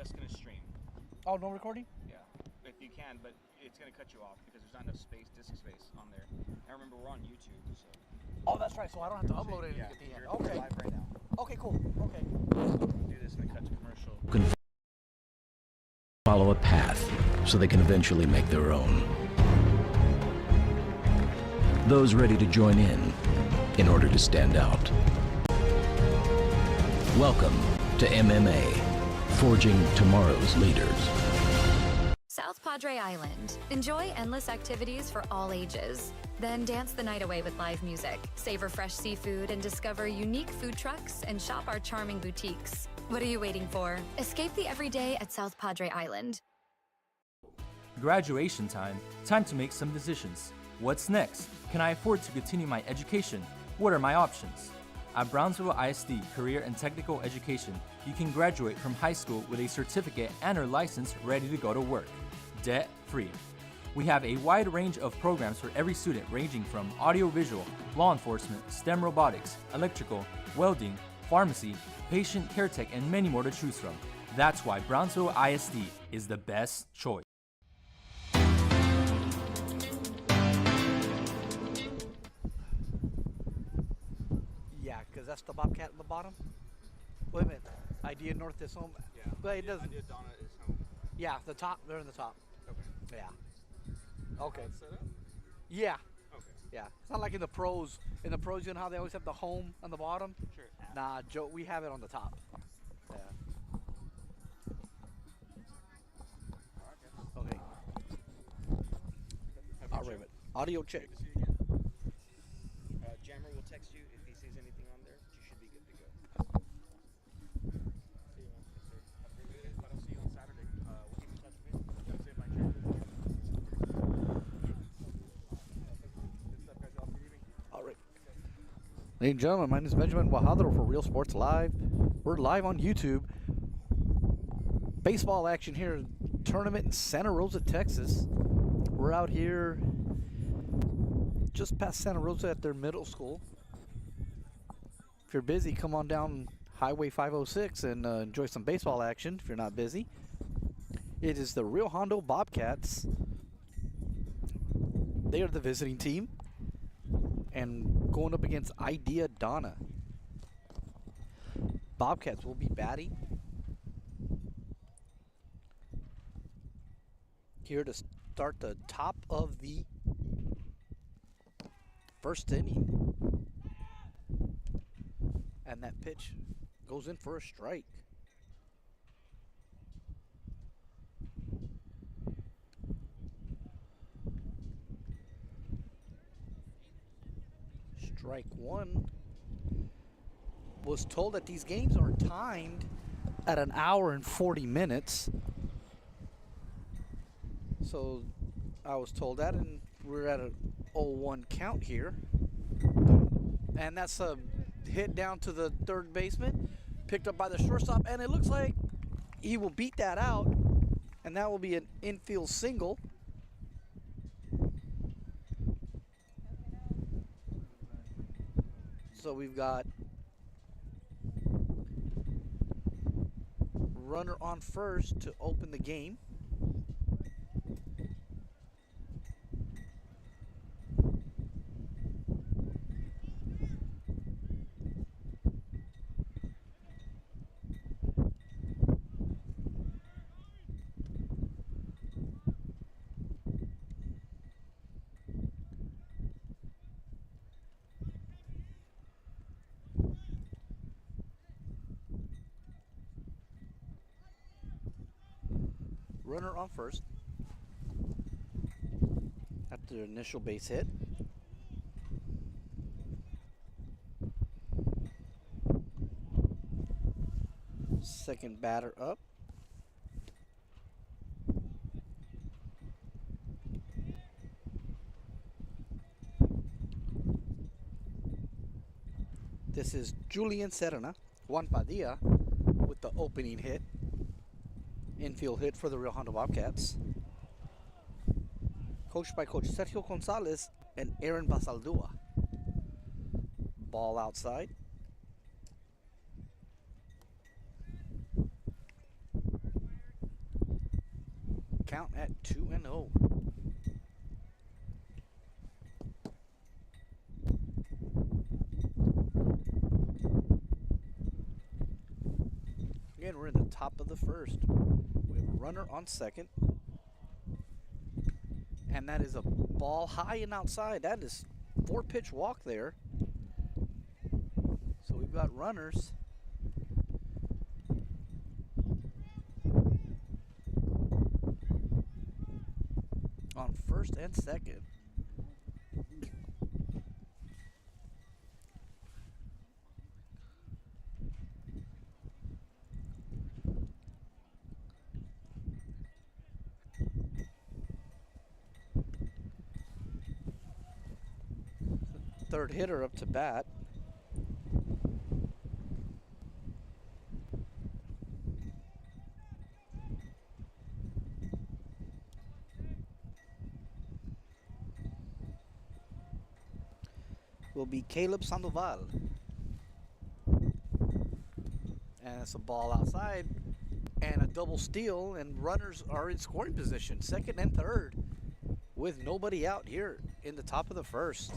just going to stream. Oh, no recording? Yeah, if you can, but it's going to cut you off because there's not enough disk space on there. And remember, we're on YouTube, so. Oh, that's right. So I don't have to upload anything at the end. Okay. Live right now. Okay, cool. Okay. Do this and it cuts commercial. Can follow a path so they can eventually make their own. Those ready to join in order to stand out. Welcome to MMA, forging tomorrow's leaders. South Padre Island. Enjoy endless activities for all ages. Then dance the night away with live music, savor fresh seafood, and discover unique food trucks and shop our charming boutiques. What are you waiting for? Escape the everyday at South Padre Island. Graduation time. Time to make some decisions. What's next? Can I afford to continue my education? What are my options? At Brownsville ISD Career and Technical Education, you can graduate from high school with a certificate and/or license ready to go to work, debt-free. We have a wide range of programs for every student ranging from audiovisual, law enforcement, STEM robotics, electrical, welding, pharmacy, patient care tech, and many more to choose from. That's why Brownsville ISD is the best choice. Yeah, because that's the Bobcat at the bottom. Wait a minute. Idea North is home. Yeah. But it doesn't. Idea Donna is home. Yeah, the top. They're in the top. Okay. Yeah. Okay. Set up? Yeah. Okay. Yeah. It's not like in the pros. In the pros, you know how they always have the home on the bottom? Sure. Nah, Joe, we have it on the top. Yeah. Okay. All right. Audio check. Good to see you again. Jammer will text you if he sees anything on there. You should be good to go. See you, man. Yes, sir. Have a great weekend. If I don't see you on Saturday, we'll keep in touch with me. Gotta say my chair. Good stuff, guys. Y'all have a good evening. All right. Ladies and gentlemen, my name is Benjamin Wajadro for Real Sports Live. We're live on YouTube. Baseball action here, tournament in Santa Rosa, Texas. We're out here just past Santa Rosa at their middle school. If you're busy, come on down Highway 506 and enjoy some baseball action if you're not busy. It is the Real Hondo Bobcats. They are the visiting team and going up against Idea Donna. Bobcats will be batting here to start the top of the first inning. And that pitch goes in for a strike. Strike one. Was told that these games are timed at an hour and 40 minutes. So I was told that, and we're at a 0-1 count here. And that's a hit down to the third baseman, picked up by the shortstop, and it looks like he will beat that out, and that will be an infield single. So we've got runner on first to open the game. Runner on first after the initial base hit. Second batter up. This is Julian Serna, Juan Padilla with the opening hit. Infield hit for the Real Hondo Bobcats. Coached by Coach Sergio Gonzalez and Aaron Basaldua. Ball outside. count at 2-0. Again, we're in the top of the first. We have a runner on second. And that is a ball high and outside. That is 4-pitch walk there. So we've got runners. On first and second. Third hitter up to bat. Will be Caleb Sandoval. And it's a ball outside and a double steal, and runners are in scoring position, second and third, with nobody out here in the top of the first.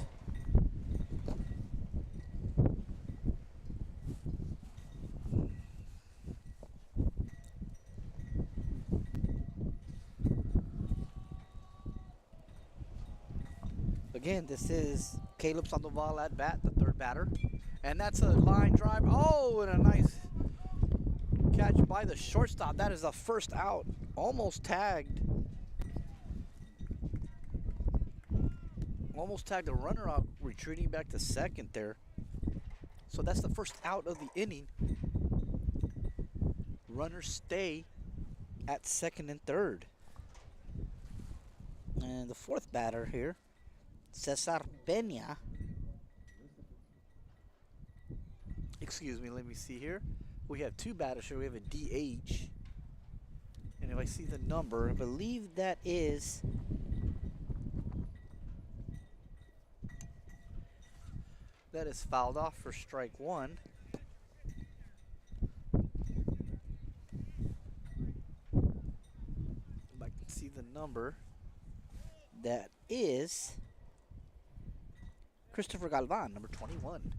Again, this is Caleb Sandoval at bat, the third batter. And that's a line drive. Oh, and a nice catch by the shortstop. That is the first out. Almost tagged. Almost tagged the runner out, retreating back to second there. So that's the first out of the inning. Runners stay at second and third. And the fourth batter here, Cesar Peña. Excuse me, let me see here. We have two batters here. We have a DH. And if I see the number, I believe that is fouled off for strike one. If I can see the number, that is Christopher Galvan, number 21.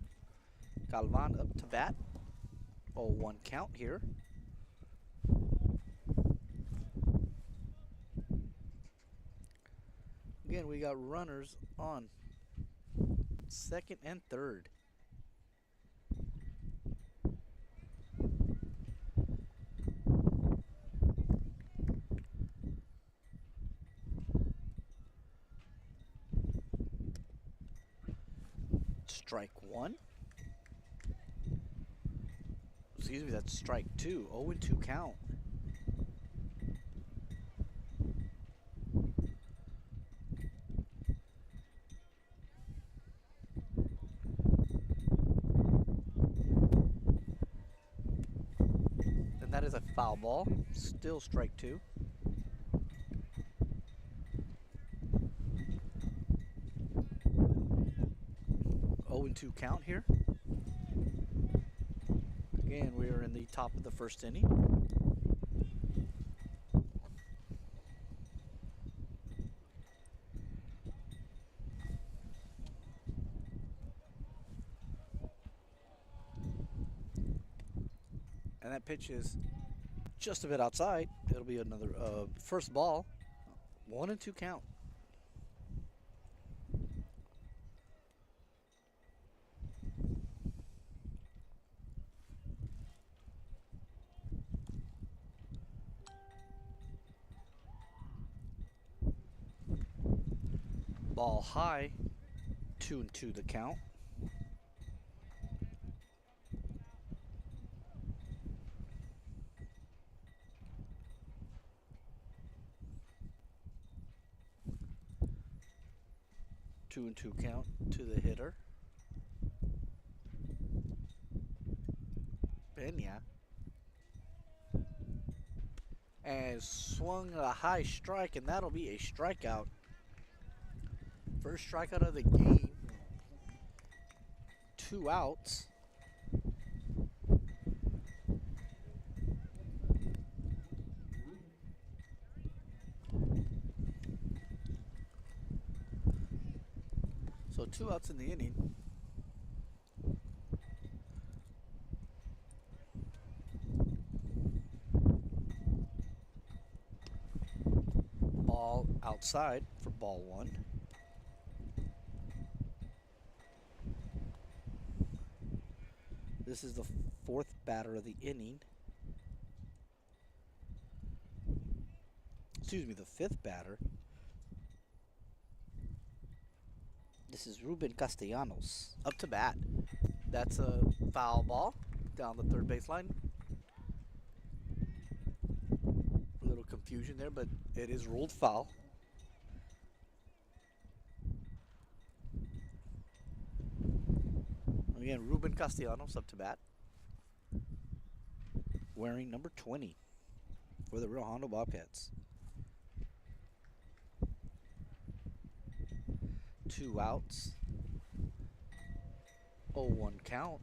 Galvan up to bat. 0-1 count here. Again, we got runners on second and third. Strike one. Excuse me, that's strike two. 0-2 count. And that is a foul ball. Still strike two. Two count here. Again, we are in the top of the first inning. And that pitch is just a bit outside. It'll be another first ball. 1-2 count. Ball high, 2-2 the count. Two and two count to the hitter. Peña. And swung a high strike, and that'll be a strikeout. First strikeout of the game. 2 outs. So 2 outs in the inning. Ball outside for ball 1. This is the 4th batter of the inning. Excuse me, the 5th batter. This is Ruben Castellanos up to bat. That's a foul ball down the third baseline. A little confusion there, but it is ruled foul. Again, Ruben Castellanos up to bat, wearing number 20 for the Real Hondo Bobcats. 2 outs. 0-1 count.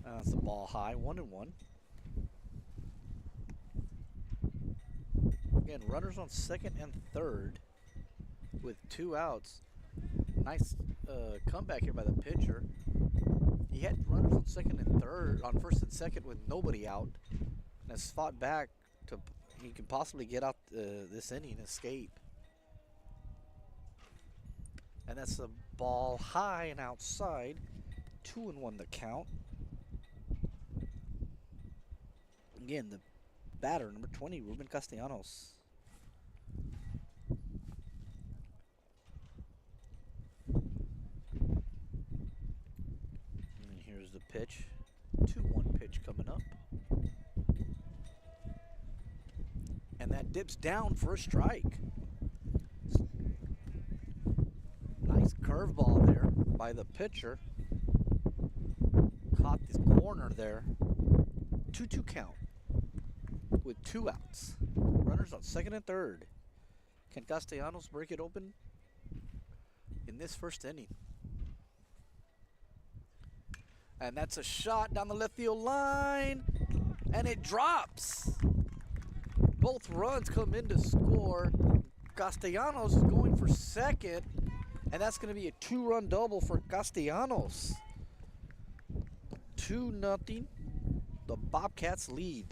That's the ball high, 1-1. Again, runners on second and third with 2 outs. Nice comeback here by the pitcher. He had runners on second and third, on first and second with nobody out, and has fought back to he can possibly get out this inning and escape. And that's a ball high and outside. 2-1 the count. Again, the batter, number 20, Ruben Castellanos. And here's the pitch. 2-1 pitch coming up. And that dips down for a strike. Nice curveball there by the pitcher. Caught this corner there. 2-2 count with 2 outs. Runners on second and third. Can Castellanos break it open in this first inning? And that's a shot down the left field line. And it drops. Both runs come in to score. Castellanos is going for second. And that's going to be a 2-run double for Castellanos. 2-0. The Bobcats lead.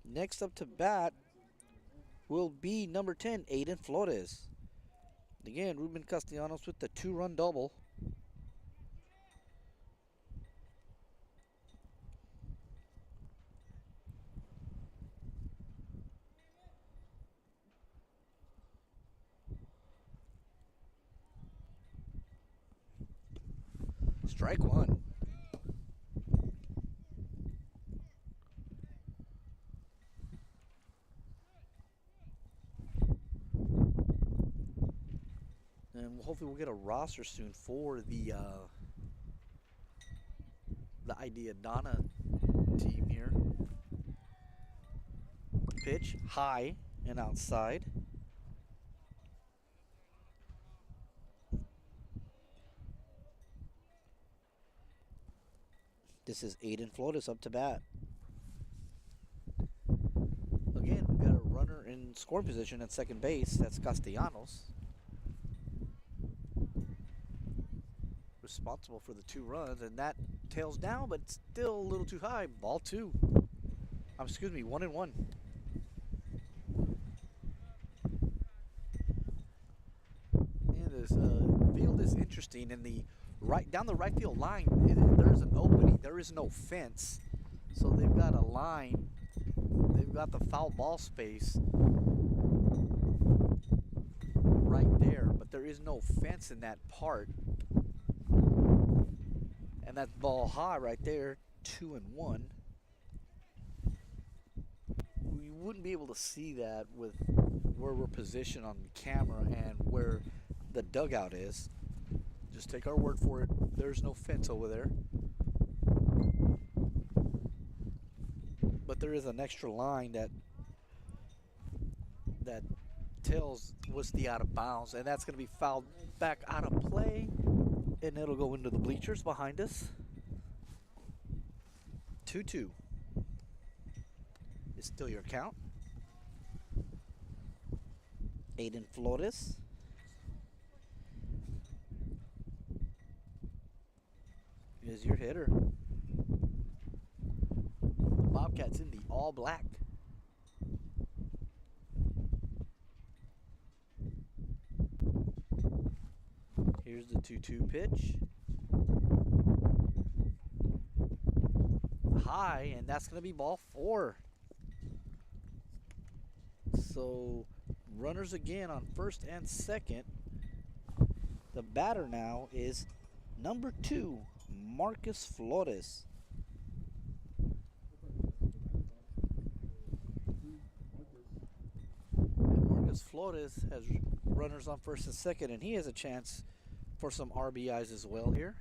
Next up to bat will be number 10, Aiden Flores. Again, Ruben Castellanos with the 2-run double. Strike 1. And hopefully we'll get a roster soon for the Idea Donna team here. Pitch high and outside. This is Aiden Flores up to bat. Again, we've got a runner in scoring position at second base. That's Castellanos. Responsible for the 2 runs, and that tails down, but it's still a little too high. Ball 2. Excuse me, 1-1. And this field is interesting. In the down the right field line, there's an opening. There is no fence, so they've got a line. They've got the foul ball space right there, but there is no fence in that part. And that ball high right there, 2-1. We wouldn't be able to see that with where we're positioned on the camera and where the dugout is. Just take our word for it. There's no fence over there. But there is an extra line that tells what's the out of bounds, and that's going to be fouled back out of play, and it'll go into the bleachers behind us. 2-2 is still your count. Aiden Flores. Is your hitter. The Bobcats in the all black. Here's the 2-2 pitch. High, and that's going to be ball 4. So runners again on first and second. The batter now is number 2, Marcus Flores. And Marcus Flores has runners on first and second, and he has a chance for some RBIs as well here.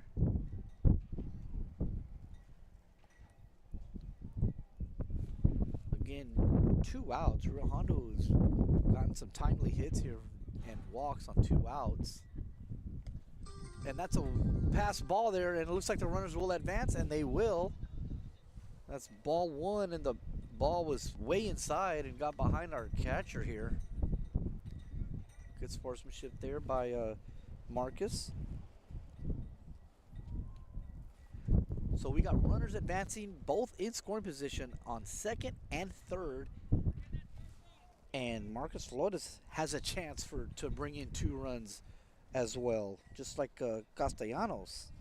Again, 2 outs. Hondo has gotten some timely hits here and walks on 2 outs. And that's a pass ball there, and it looks like the runners will advance, and they will. That's ball 1, and the ball was way inside and got behind our catcher here. Good sportsmanship there by Marcus. So we got runners advancing, both in scoring position on second and third. And Marcus Flores has a chance to bring in 2 runs as well, just like Castellanos.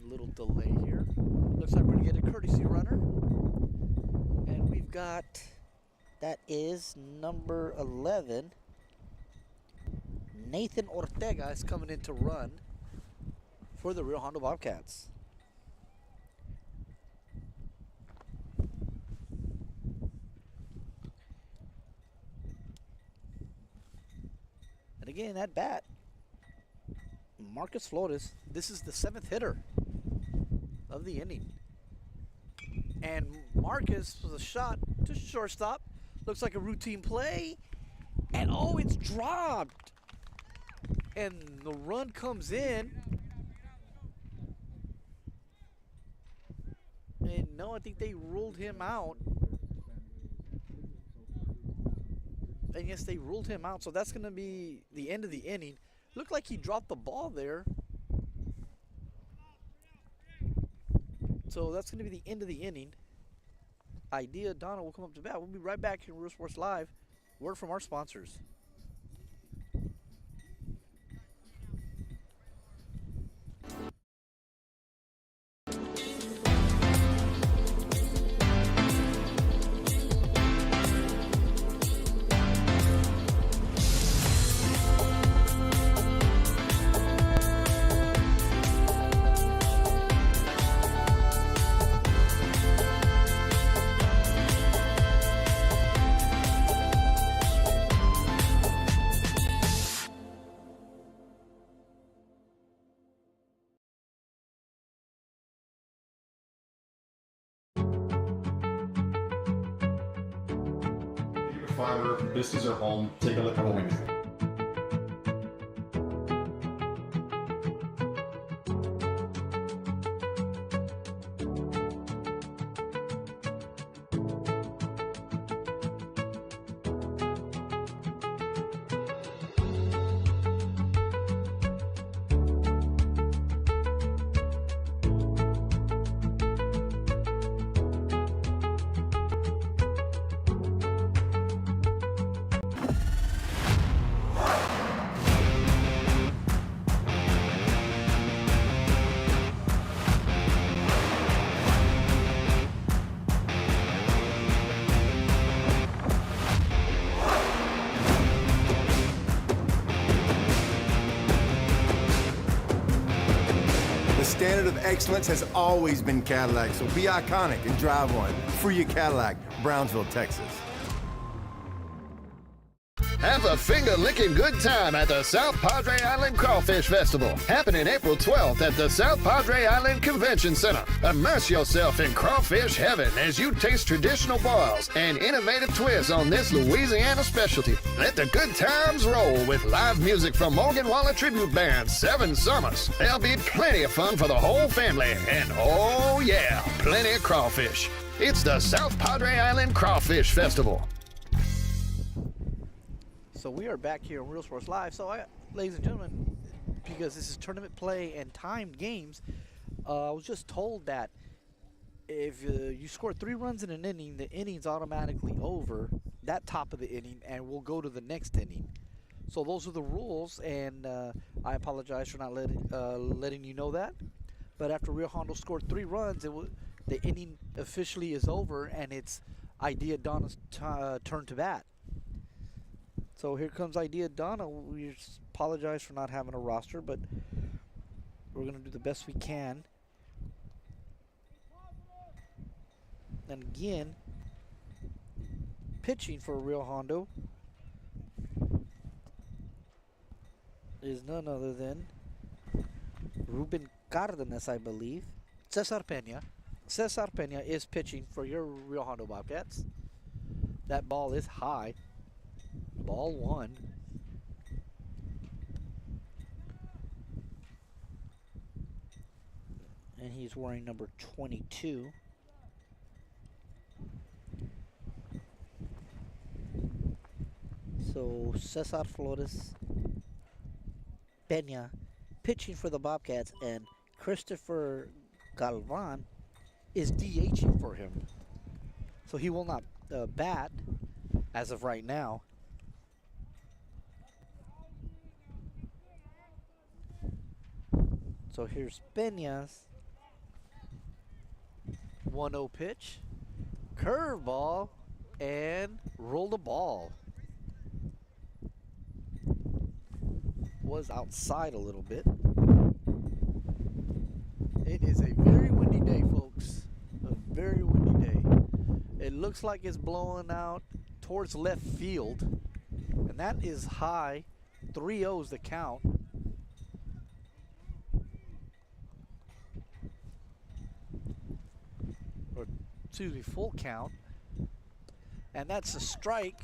Little delay here. Looks like we're going to get a courtesy runner. And we've got, that is number 11. Nathan Ortega is coming in to run for the Rio Hondo Bobcats. And again, at bat, Marcus Flores, this is the 7th hitter of the inning. And Marcus was a shot to shortstop. Looks like a routine play. And oh, it's dropped. And the run comes in. And no, I think they ruled him out. And yes, they ruled him out. So that's going to be the end of the inning. Looked like he dropped the ball there. So that's going to be the end of the inning. Idea, Donna will come up to bat. We'll be right back here in Real Sports Live. Word from our sponsors. Fiber, this is our home. Take a look at what we do. The standard of excellence has always been Cadillac, so be iconic and drive one. Free your Cadillac, Brownsville, Texas. Have a finger-licking good time at the South Padre Island Crawfish Festival, happening April 12th at the South Padre Island Convention Center. Immerse yourself in crawfish heaven as you taste traditional boils and innovative twists on this Louisiana specialty. Let the good times roll with live music from Morgan Wallen Tribute Band, 7 Summers. There'll be plenty of fun for the whole family, and oh yeah, plenty of crawfish. It's the South Padre Island Crawfish Festival. So we are back here on Real Sports Live. So, ladies and gentlemen, because this is tournament play and timed games, I was just told that if you score 3 runs in an inning, the inning's automatically over, that top of the inning, and we'll go to the next inning. So those are the rules, and I apologize for not letting you know that. But after Real Hondo scored 3 runs, the inning officially is over, and it's Idea Donna's turn to bat. So here comes Idea Donna. We apologize for not having a roster, but we're going to do the best we can. And again, pitching for Real Hondo is none other than Ruben Cardenas, I believe. Cesar Pena. Cesar Pena is pitching for your Real Hondo Bobcats. That ball is high. Ball 1. And he's wearing number 22. So Cesar Flores Pena pitching for the Bobcats, and Christopher Galvan is DHing for him. So he will not bat as of right now. So here's Pena's 1-0 pitch, curveball, and roll the ball. Was outside a little bit. It is a very windy day, folks. A very windy day. It looks like it's blowing out towards left field, and that is high. 3-0's the count. Or, excuse me, full count. And that's a strike.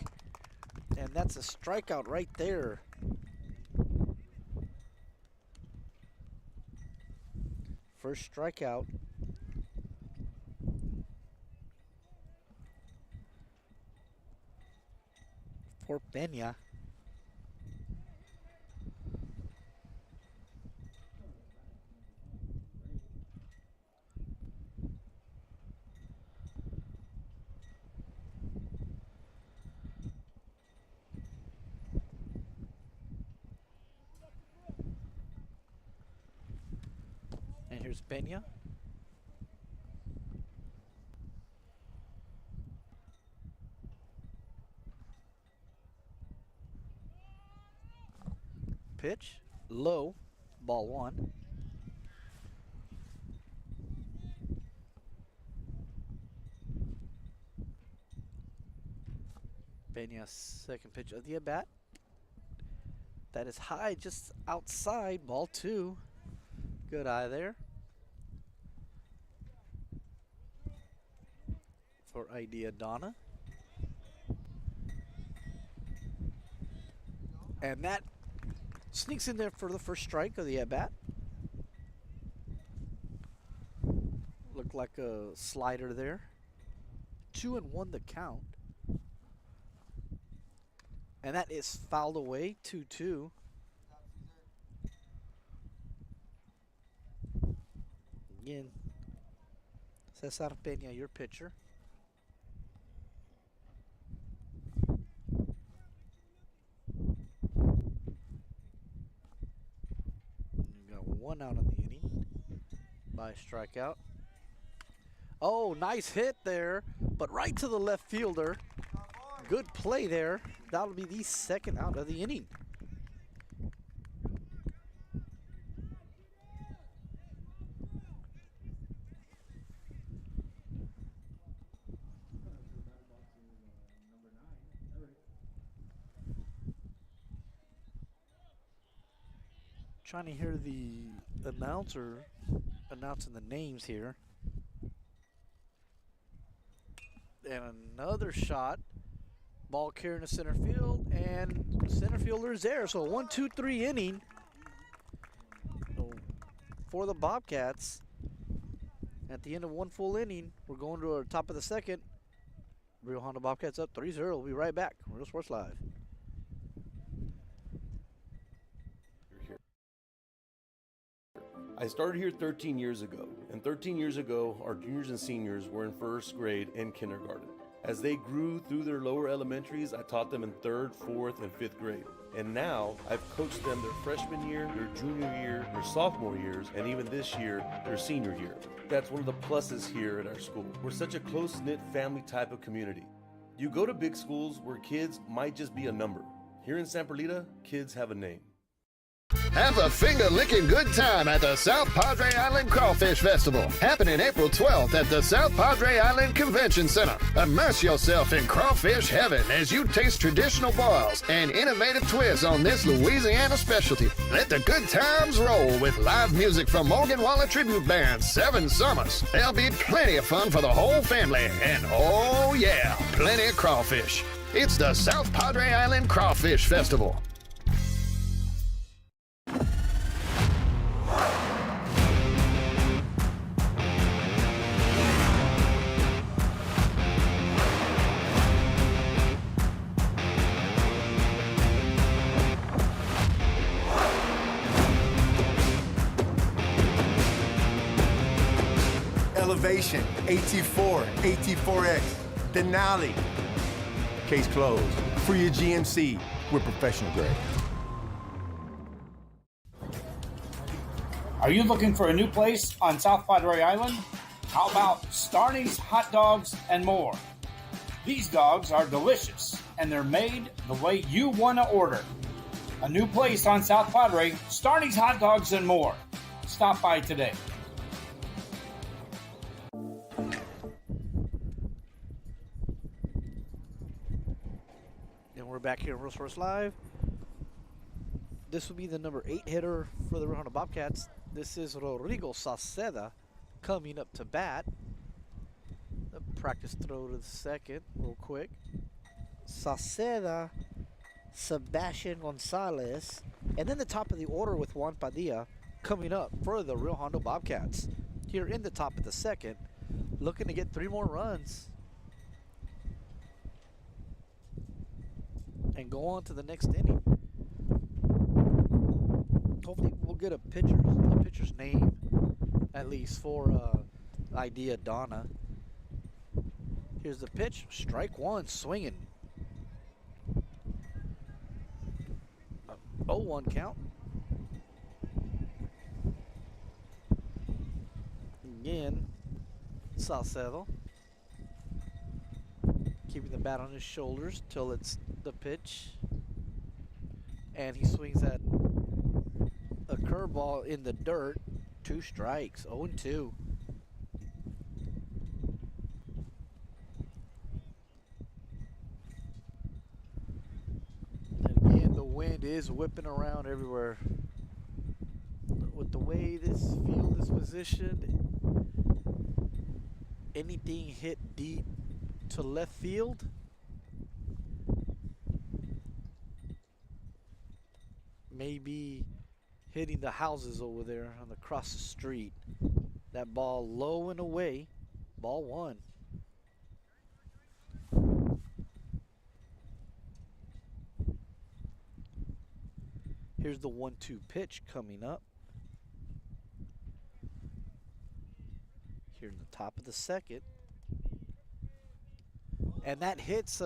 And that's a strikeout right there. First strikeout. For Pena. And here's Pena. Pitch, low, ball 1. Pena's second pitch of the at-bat. That is high, just outside, ball 2. Good eye there. For Idea Donna. And that sneaks in there for the first strike of the at-bat. Looked like a slider there. 2-1 the count. And that is fouled away, 2-2. Again, Cesar Pena, your pitcher. We've got 1 out on the inning by strikeout. Oh, nice hit there, but right to the left fielder. Good play there. That'll be the second out of the inning. Trying to hear the announcer announcing the names here. And another shot. Ball carrying to center field, and center fielder is there. So 1-2-3 inning for the Bobcats. At the end of one full inning, we're going to our top of the second. Real Hondo Bobcats up 3-0. We'll be right back. Real Sports Live. I started here 13 years ago, and 13 years ago, our juniors and seniors were in first grade and kindergarten. As they grew through their lower elementaries, I taught them in third, fourth, and fifth grade. And now, I've coached them their freshman year, their junior year, their sophomore years, and even this year, their senior year. That's one of the pluses here at our school. We're such a close-knit family type of community. You go to big schools where kids might just be a number. Here in San Perlita, kids have a name. Have a finger-licking good time at the South Padre Island Crawfish Festival, happening April 12th at the South Padre Island Convention Center. Immerse yourself in crawfish heaven as you taste traditional boils and innovative twists on this Louisiana specialty. Let the good times roll with live music from Morgan Wallen Tribute Band, 7 Summers. There'll be plenty of fun for the whole family, and oh yeah, plenty of crawfish. It's the South Padre Island Crawfish Festival. Elevation, AT4, AT4X, Denali. Case closed. For your GMC, we're professional grade. Are you looking for a new place on South Padre Island? How about Starny's Hot Dogs and More? These dogs are delicious, and they're made the way you want to order. A new place on South Padre, Starny's Hot Dogs and More. Stop by today. And we're back here in Real Sports Live. This will be the number 8 hitter for the Real Hondo Bobcats. This is Rodrigo Sauceda coming up to bat. The practice throw to the second real quick. Sauceda, Sebastian Gonzalez, and then the top of the order with Juan Padilla coming up for the Real Hondo Bobcats. Here in the top of the second, looking to get 3 more runs and go on to the next inning. Hopefully we'll get a pitcher's name at least for idea Donna. Here's the pitch, strike one, swinging. 0-1 count. Again, Saucedo keeping the bat on his shoulders till it's the pitch, and he swings at a curveball in the dirt. 2 strikes, 0-2. And again, the wind is whipping around everywhere. With the way this field is positioned, anything hit deep to left field maybe hitting the houses over there on across the street. That ball low and away, ball 1. Here's the 1-2 pitch coming up. Here in the top of the second. And that hits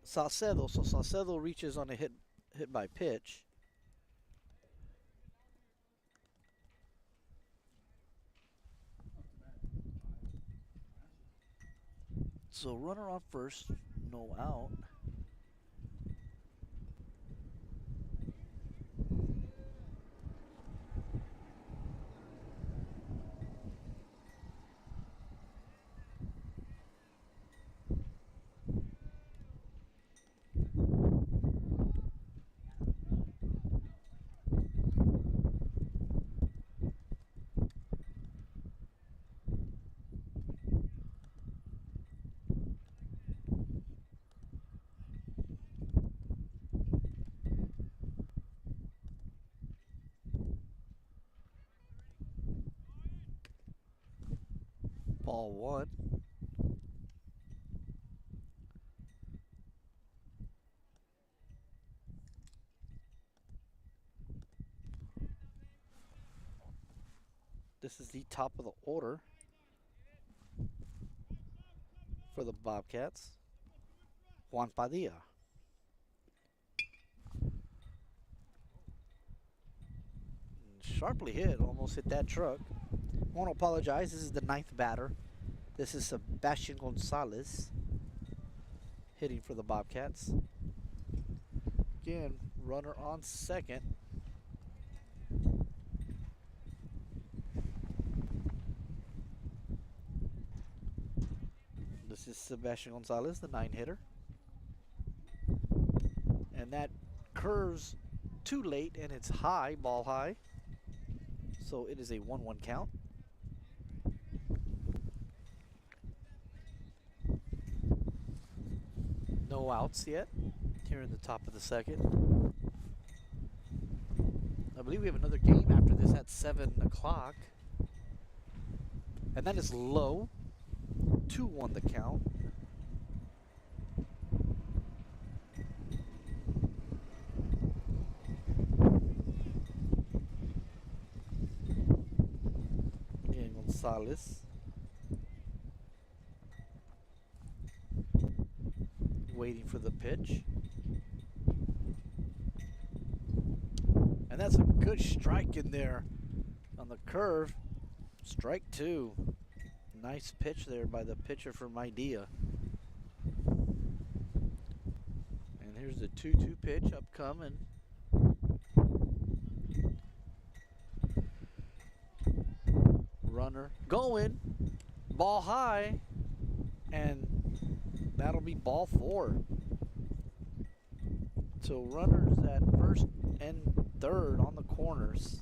Saucedo. So Saucedo reaches on a hit by pitch. So runner on first, no out. ball one. This is the top of the order for the Bobcats. Juan Padilla. Sharply hit, almost hit that truck. Want to apologize, this is the 9th batter. This is Sebastian Gonzalez hitting for the Bobcats. Again, runner on second. This is Sebastian Gonzalez, the 9-hitter. And that curves too late, and it's high, ball high. So it is a 1-1 count. No outs yet here in the top of the second. I believe we have another game after this at 7 o'clock. And that is low. 2-1 the count. Again, Gonzalez. Waiting for the pitch. And that's a good strike in there on the curve. Strike two. Nice pitch there by the pitcher from Idea. And here's the 2-2 pitch upcoming. Runner going. Ball high. And that'll be ball 4. So runners at first and third on the corners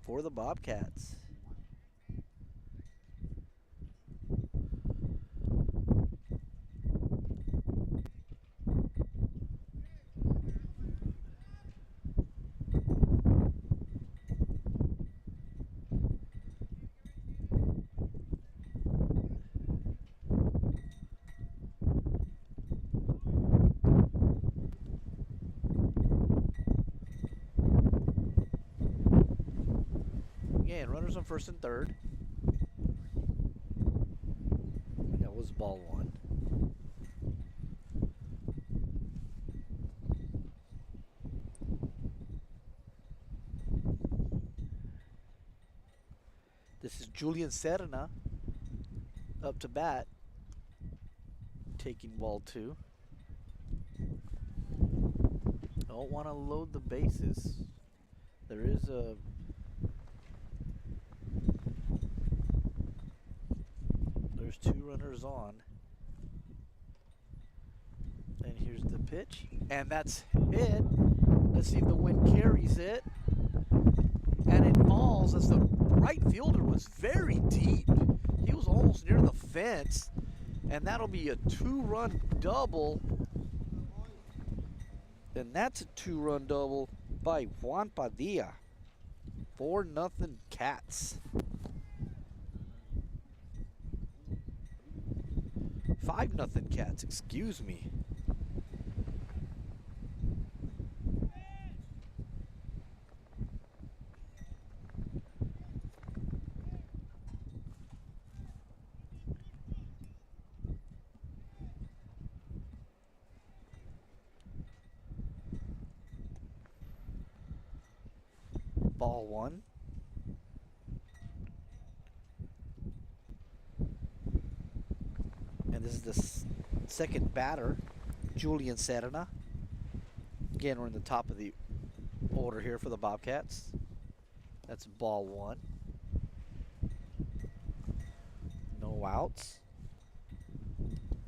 for the Bobcats. Again, runners on first and third. That was ball 1. This is Julian Serna up to bat, taking ball 2. Don't want to load the bases. There's 2 runners on. And here's the pitch. And that's hit. Let's see if the wind carries it. And it falls as the right fielder was very deep. He was almost near the fence. And that'll be a 2-run double. And that's a 2-run double by Juan Padilla. 4-0 Cats. 5-0 Cats, excuse me. Ball 1. And this is the second batter, Julian Serna. Again, we're in the top of the order here for the Bobcats. That's ball 1. No outs.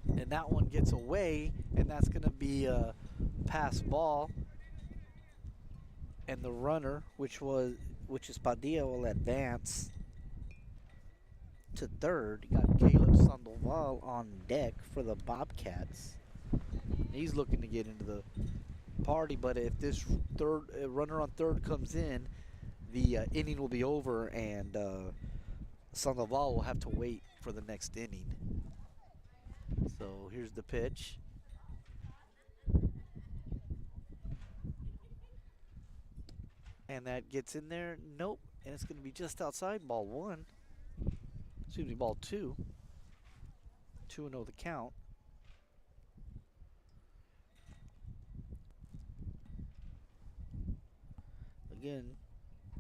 And that one gets away, and that's going to be a pass ball. And the runner, which is Padilla, will advance to third. You got Caleb Sandoval on deck for the Bobcats. He's looking to get into the party, but if this runner on third comes in, the inning will be over and Sandoval will have to wait for the next inning. So here's the pitch. And that gets in there. Nope. And it's going to be just outside. Ball one. Excuse me, ball two. 2-0 the count. Again,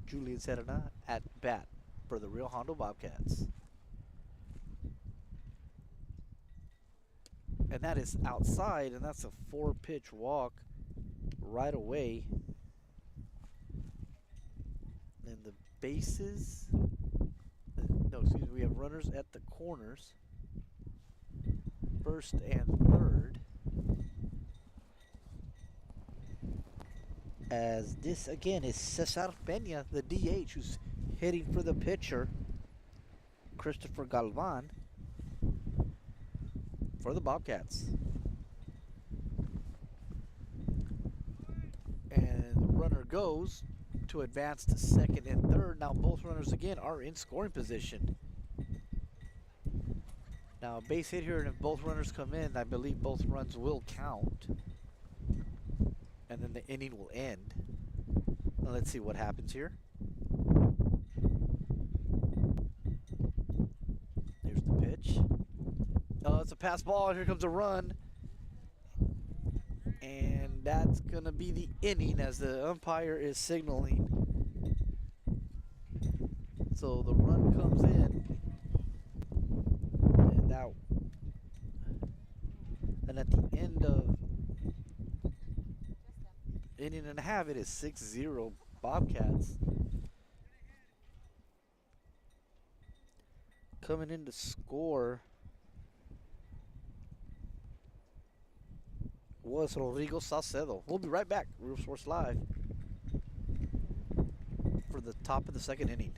Julian Serna at bat for the Rio Hondo Bobcats. And that is outside, and that's a 4-pitch walk right away. And the bases, no, excuse me, we have runners at the corners, first and third. As this again is Cesar Peña, the DH, who's hitting for the pitcher, Christopher Galvan, for the Bobcats. And the runner goes to advance to second and third. Now both runners again are in scoring position. Now a base hit here, and if both runners come in, I believe both runs will count. And then the inning will end. Now let's see what happens here. There's the pitch. Oh, it's a pass ball, and here comes a run. And that's going to be the inning as the umpire is signaling. So the run comes in. And out. And at the end of inning and a half, it is 6-0 Bobcats. Coming in to score was Rodrigo Salcedo. We'll be right back. Real Sports Live for the top of the second inning.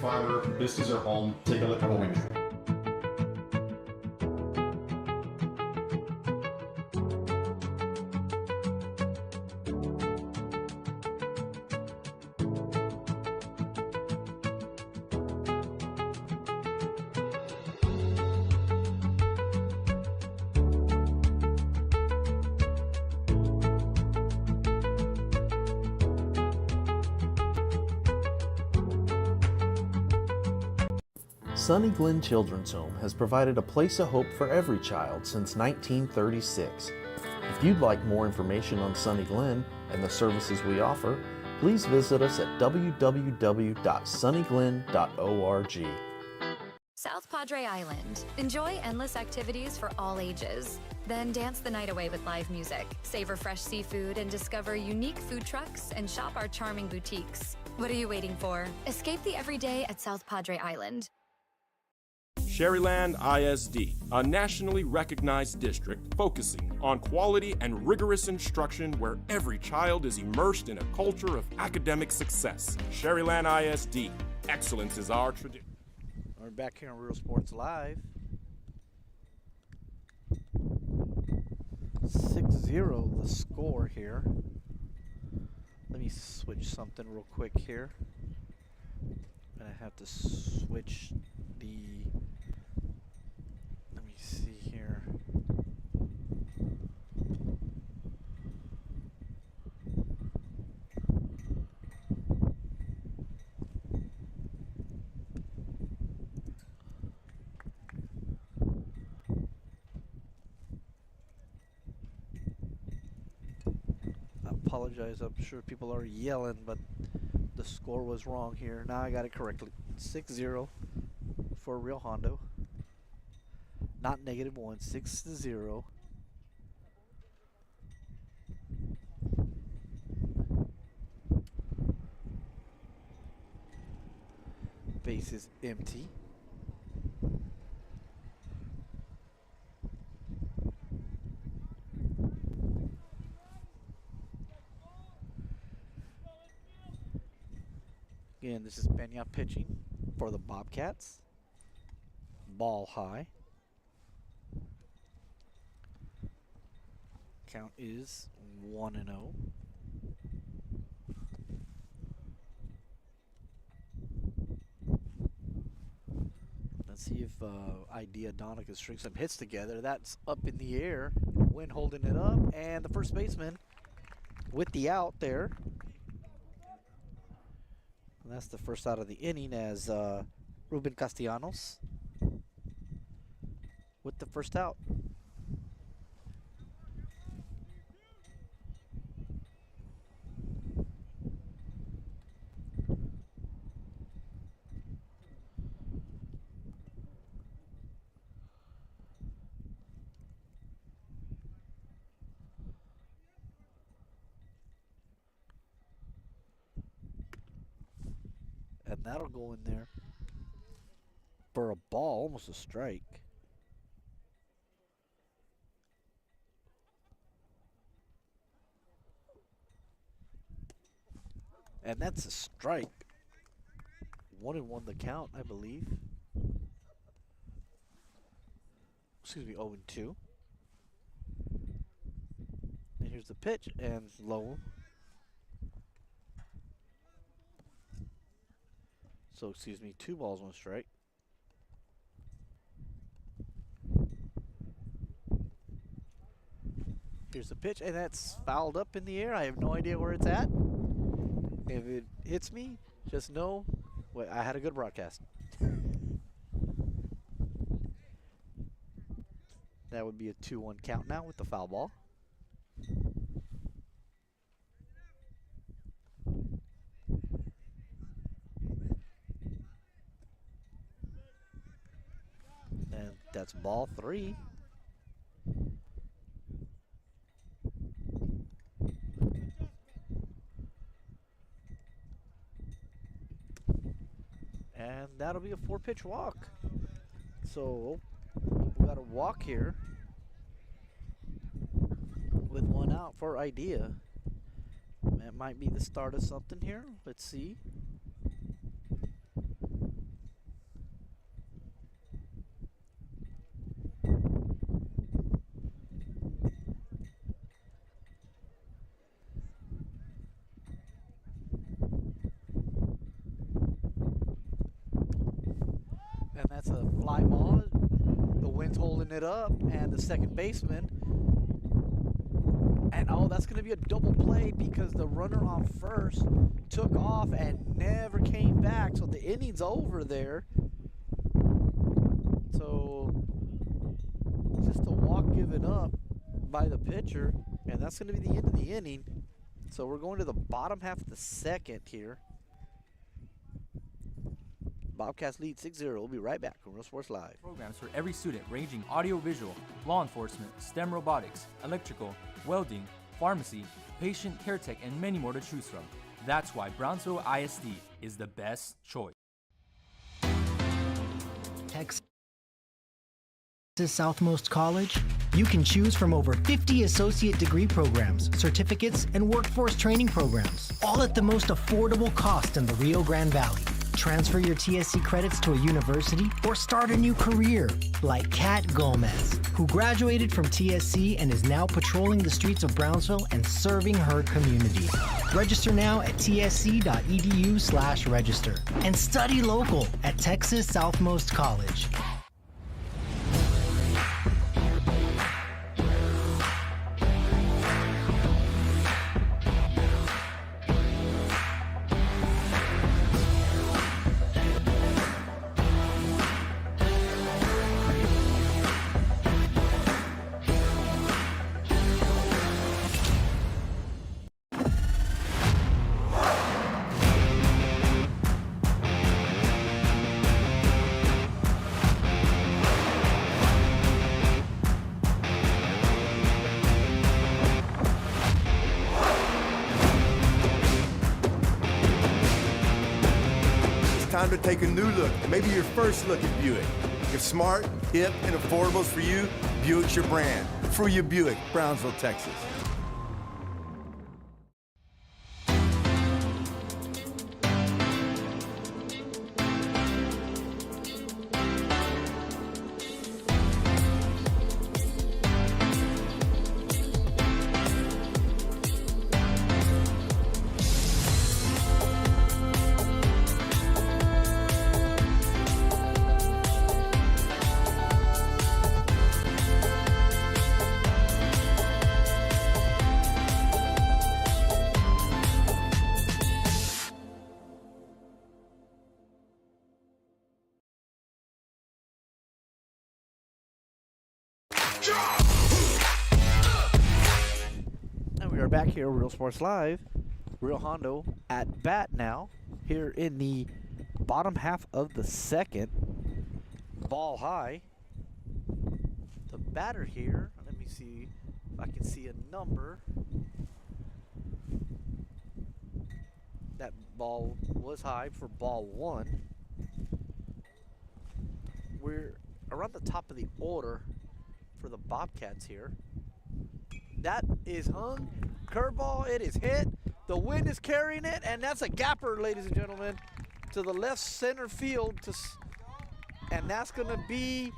Fiber, this is our home. Take a look at what we do. Sunny Glen Children's Home has provided a place of hope for every child since 1936. If you'd like more information on Sunny Glen and the services we offer, please visit us at www.sunnyglen.org. South Padre Island. Enjoy endless activities for all ages. Then dance the night away with live music, savor fresh seafood, and discover unique food trucks and shop our charming boutiques. What are you waiting for? Escape the everyday at South Padre Island. Sherryland ISD, a nationally recognized district focusing on quality and rigorous instruction where every child is immersed in a culture of academic success. Sherryland ISD, excellence is our tradition. We're back here on Real Sports Live. 6-0 the score here. Let me switch something real quick here. I have to switch the... Let me see here. I apologize, I'm sure people are yelling, but the score was wrong here. Now I got it correctly. 6-0 for Rio Hondo. Not -1, 6-0. Base is empty. Again, this is Peña pitching for the Bobcats. Ball high. Count is 1-0. Let's see if Idea Donna can string some hits together. That's up in the air. Wynn holding it up, and the first baseman with the out there. And that's the first out of the inning as Ruben Castellanos with the first out. And that'll go in there for a ball, almost a strike. And that's a strike. 1-1 the count, I believe. Excuse me, 0-2. And here's the pitch, and low. So, excuse me, 2 balls, 1 strike. Here's the pitch, and that's fouled up in the air. I have no idea where it's at. If it hits me, just know I had a good broadcast. That would be a 2-1 count now with the foul ball. And that's ball 3. And that'll be a 4-pitch walk. So we got a walk here with 1 out for Idea. That might be the start of something here. Let's see. And that's a fly ball. The wind's holding it up, and the second baseman. And oh, that's going to be a double play because the runner on first took off and never came back. So the inning's over there. So just a walk given up by the pitcher, and that's going to be the end of the inning. So we're going to the bottom half of the second here. Bobcats lead 6-0. We'll be right back from Real Sports Live. Programs for every student ranging audiovisual, law enforcement, STEM robotics, electrical, welding, pharmacy, patient care tech, and many more to choose from. That's why Brownsville ISD is the best choice. Texas Southmost College? You can choose from over 50 associate degree programs, certificates, and workforce training programs, all at the most affordable cost in the Rio Grande Valley. Transfer your TSC credits to a university or start a new career, like Kat Gomez, who graduated from TSC and is now patrolling the streets of Brownsville and serving her community. Register now at tsc.edu/register and study local at Texas Southmost College. Time to take a new look, maybe your first look at Buick. If smart, hip, and affordable is for you, Buick's your brand. Fruya Buick, Brownsville, Texas. are back here, Real Sports Live. Real Hondo at bat now. Here in the bottom half of the second. Ball high. The batter here, let me see if I can see a number. That ball was high for ball one. We're around the top of the order for the Bobcats here. That is hung. Curveball, it is hit. The wind is carrying it, and that's a gapper, ladies and gentlemen, to the left center field. And that's going to be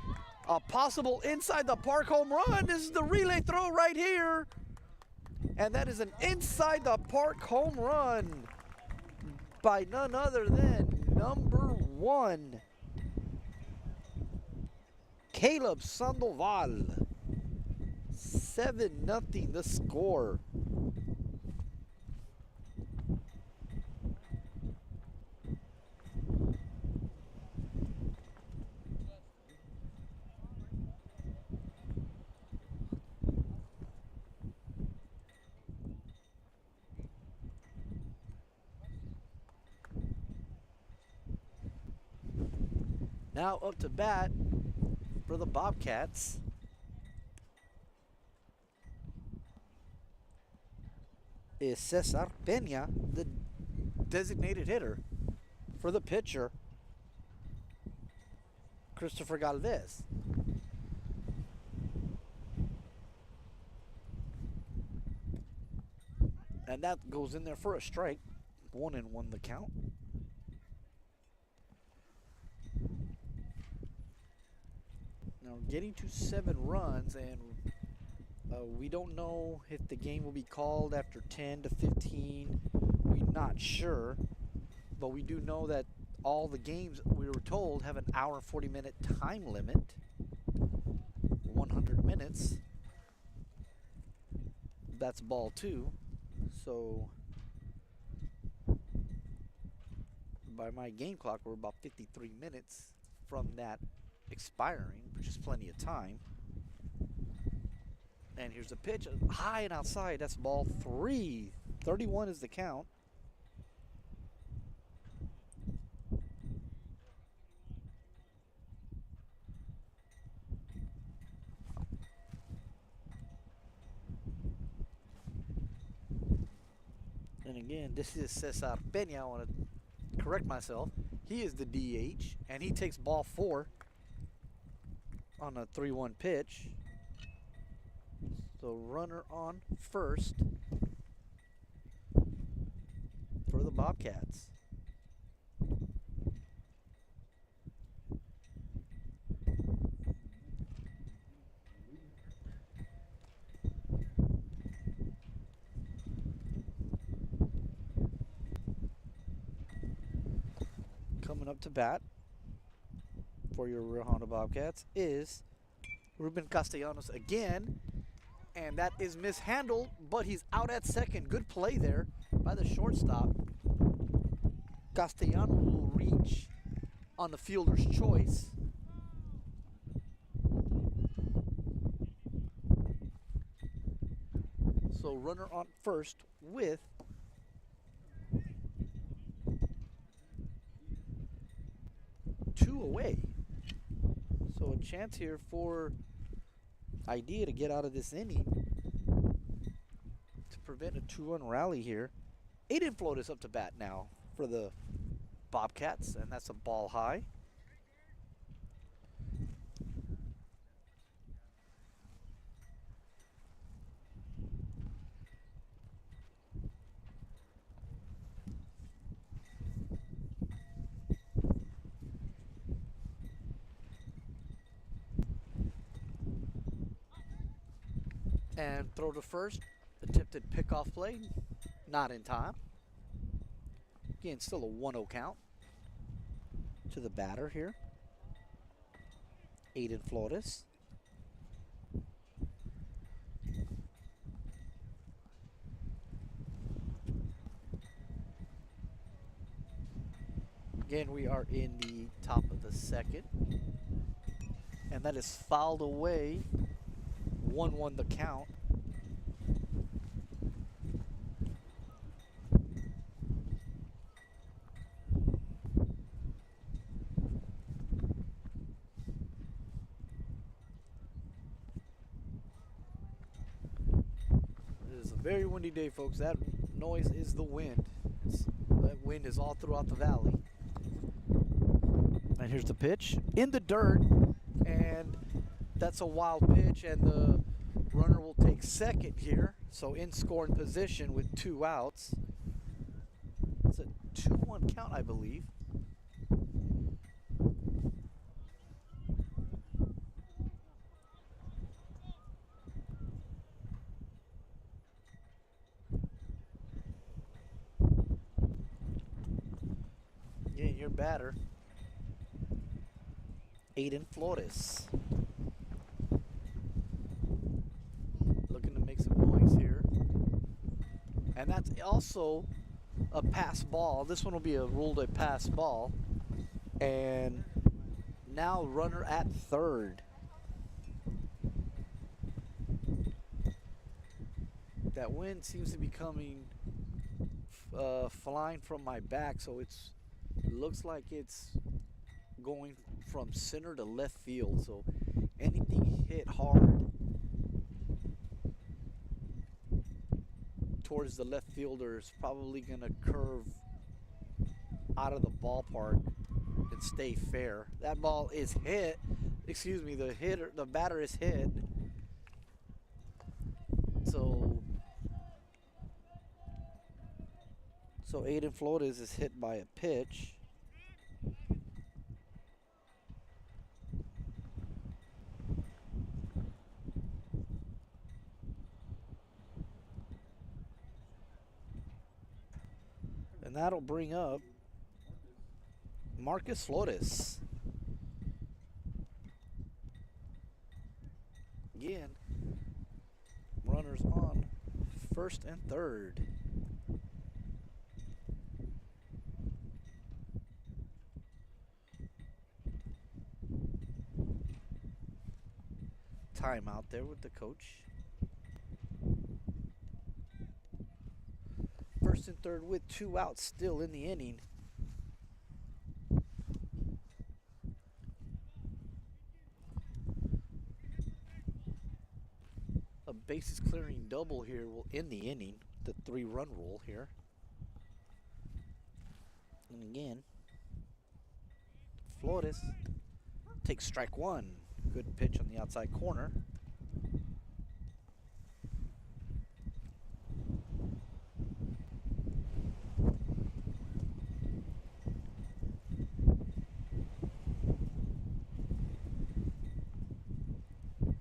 a possible inside the park home run. This is the relay throw right here. And that is an inside the park home run by none other than number 1, Caleb Sandoval. 7-0 the score. Now up to bat for the Bobcats is Cesar Peña, the designated hitter. For the pitcher, Christopher Galvez. And that goes in there for a strike. 1-1 the count. Now getting to 7 runs, and we don't know if the game will be called after 10 to 15. We're not sure, but we do know that all the games, we were told, have an hour and 40-minute time limit. 100 minutes. That's ball 2. So by my game clock, we're about 53 minutes from that expiring, which is plenty of time. And here's a pitch high and outside. That's ball 3. 31 is the count. And again, this is Cesar Peña. I want to correct myself. He is the DH, and he takes ball 4 on a 3-1 pitch. So runner on first for the Bobcats. Coming up to bat for your Real Honda Bobcats is Ruben Castellanos again. And that is mishandled, but he's out at second. Good play there by the shortstop. Castellanos will reach on the fielder's choice. So runner on first with two away. So a chance here for Idea to get out of this inning to prevent a 2-run rally here. Aiden Float is up to bat now for the Bobcats, and that's a ball high. And throw to first. Attempted pickoff play. Not in time. Again, still a 1-0 count to the batter here. Aiden Flores. Again, we are in the top of the second. And that is fouled away. 1-1 the count. Very windy day, folks. That noise is the wind. That wind is all throughout the valley. And here's the pitch in the dirt, and that's a wild pitch, and the runner will take second here. So in scoring position with 2 outs. It's a 2-1 count, I believe. Yeah, your batter, Aiden Flores. Looking to make some noise here. And that's also a pass ball. This one will be ruled a pass ball. And now runner at third. That wind seems to be coming flying from my back, so it looks like it's going from center to left field. So anything hit hard towards the left fielder is probably gonna curve out of the ballpark and stay fair. That ball is hit. Excuse me, the batter is hit. So Aiden Flores is hit by a pitch. And that'll bring up Marcus Flores. Again, runners on first and third. Time out there with the coach. First and third with 2 outs still in the inning. A bases clearing double here will end the inning. The 3-run rule here. And again, Flores takes strike 1. Good pitch on the outside corner.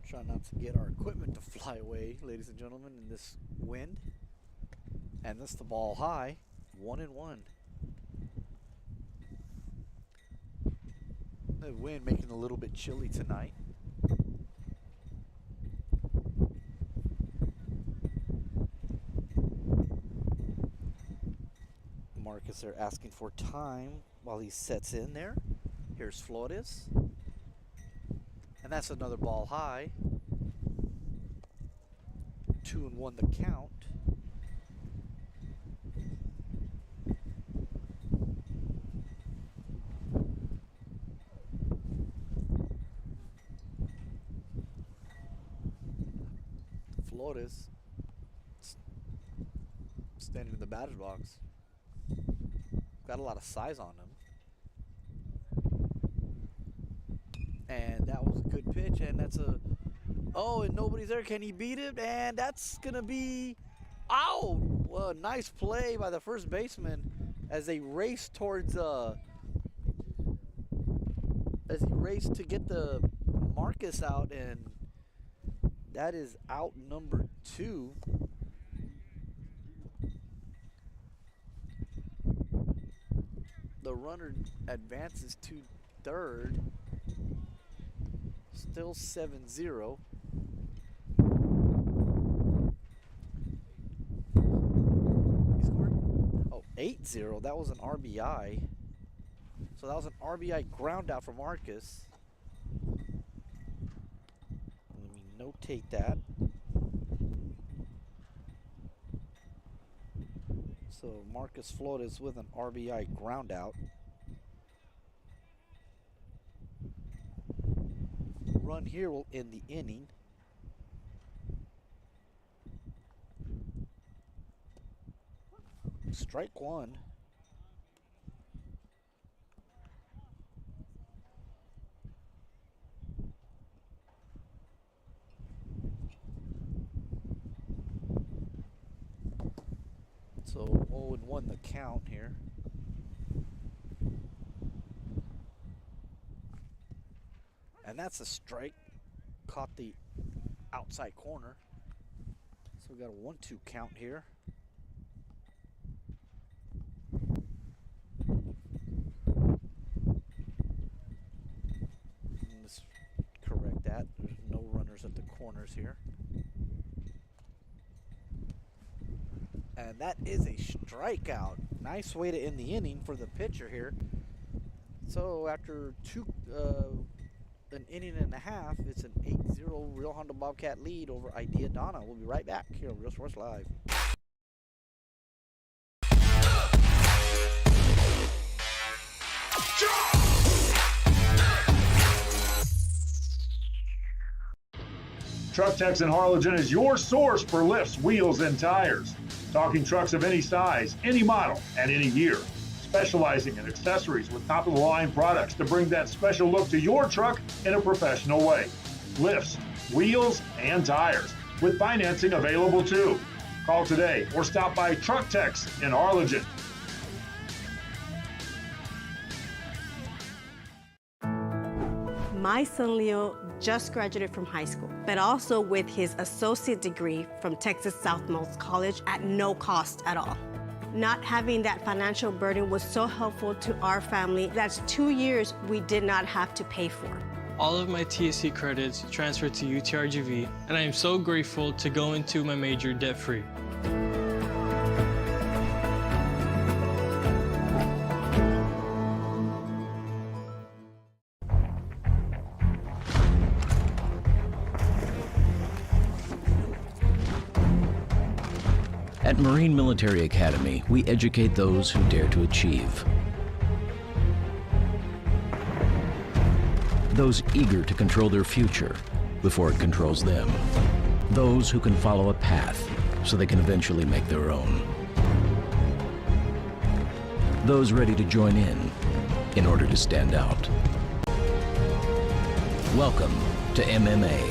Try not to get our equipment to fly away, ladies and gentlemen, in this wind. And that's the ball high. 1-1. The wind making it a little bit chilly tonight. Marcus are asking for time while he sets in there. Here's Flores. And that's another ball high. 2-1 the count. Flores standing in the batter's box. Got a lot of size on him. And that was a good pitch, and that's and nobody's there. Can he beat it? And that's gonna be out. Well, nice play by the first baseman as they race towards as he raced to get the Marcus out, and that is out number 2. The runner advances to third. Still 7-0. He scored? Oh, 8-0. That was an RBI. So that was an RBI ground out for Marcus. Let me notate that. So Marcus Flores with an RBI ground out. Run here will end the inning. Strike one. So 0-1 the count here. And that's a strike. Caught the outside corner. So we got a 1-2 count here. Let's correct that. There's no runners at the corners here. And that is a strikeout. Nice way to end the inning for the pitcher here. So after an inning and a half, it's an 8-0 Real Hondo Bobcat lead over Idea Donna. We'll be right back here on Real Sports Live. Truck Techs in Harlingen is your source for lifts, wheels, and tires. Talking trucks of any size, any model, and any year. Specializing in accessories with top-of-the-line products to bring that special look to your truck in a professional way. Lifts, wheels, and tires, with financing available too. Call today or stop by Truck Techs in Harlingen. My son Leo just graduated from high school, but also with his associate degree from Texas Southmost College at no cost at all. Not having that financial burden was so helpful to our family. That's 2 years we did not have to pay for. All of my TSC credits transferred to UTRGV, and I am so grateful to go into my major debt-free. At Marine Military Academy, we educate those who dare to achieve. Those eager to control their future before it controls them. Those who can follow a path so they can eventually make their own. Those ready to join in order to stand out. Welcome to MMA,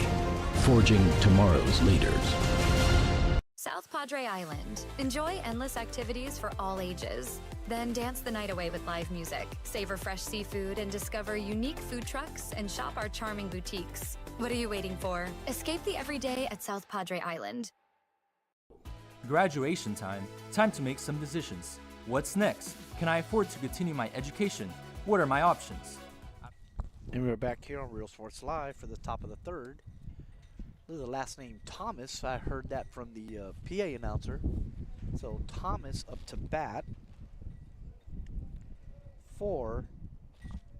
forging tomorrow's leaders. South Padre Island. Enjoy endless activities for all ages. Then dance the night away with live music, savor fresh seafood, and discover unique food trucks and shop our charming boutiques. What are you waiting for? Escape the everyday at South Padre Island. Graduation time. Time to make some decisions. What's next? Can I afford to continue my education? What are my options? And we're back here on Real Sports Live for the top of the third. The last name Thomas. I heard that from the PA announcer. So Thomas up to bat for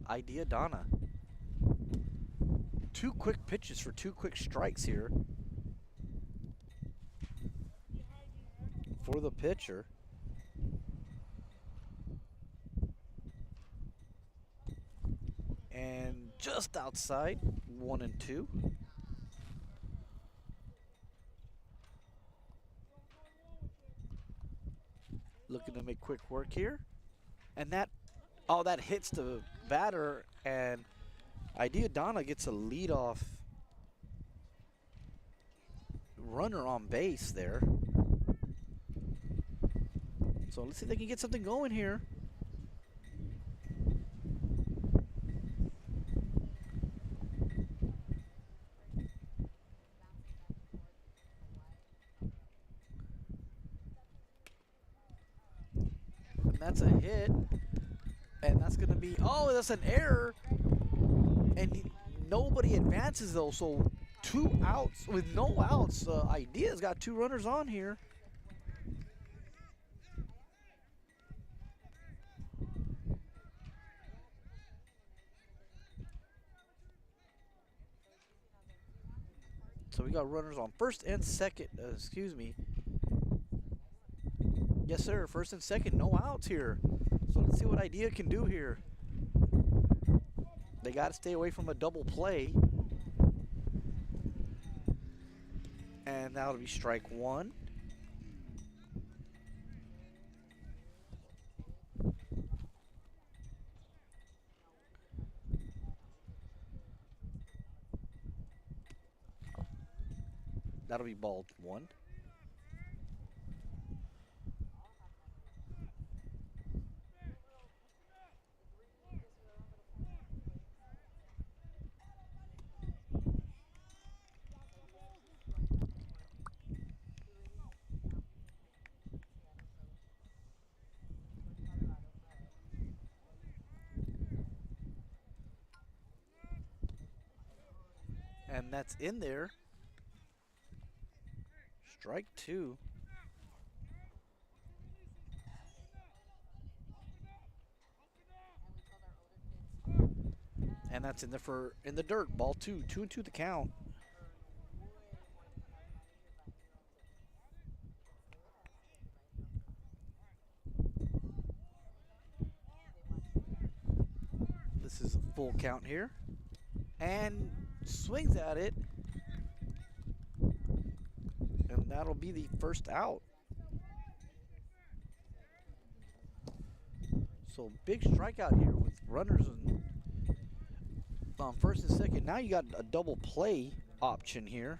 Idea Donna. 2 quick pitches for 2 quick strikes here for the pitcher. And just outside, 1-2. Looking to make quick work here. And that hits the batter, and Idea Donna gets a leadoff runner on base there. So let's see if they can get something going here. That's a hit, and that's going to be, oh, that's an error, and nobody advances though, so 2 outs, with no outs, Idea's got 2 runners on here. So we got runners on first and second, excuse me. Yes, sir. First and second, no outs here. So let's see what Idea can do here. They got to stay away from a double play. And that'll be strike 1. That'll be ball 1. And that's in there. Strike 2. And that's in the dirt. Ball 2. 2-2 the count. This is a full count here. And swings at it. And that'll be the first out. So big strikeout here with runners on first and second. Now you got a double play option here.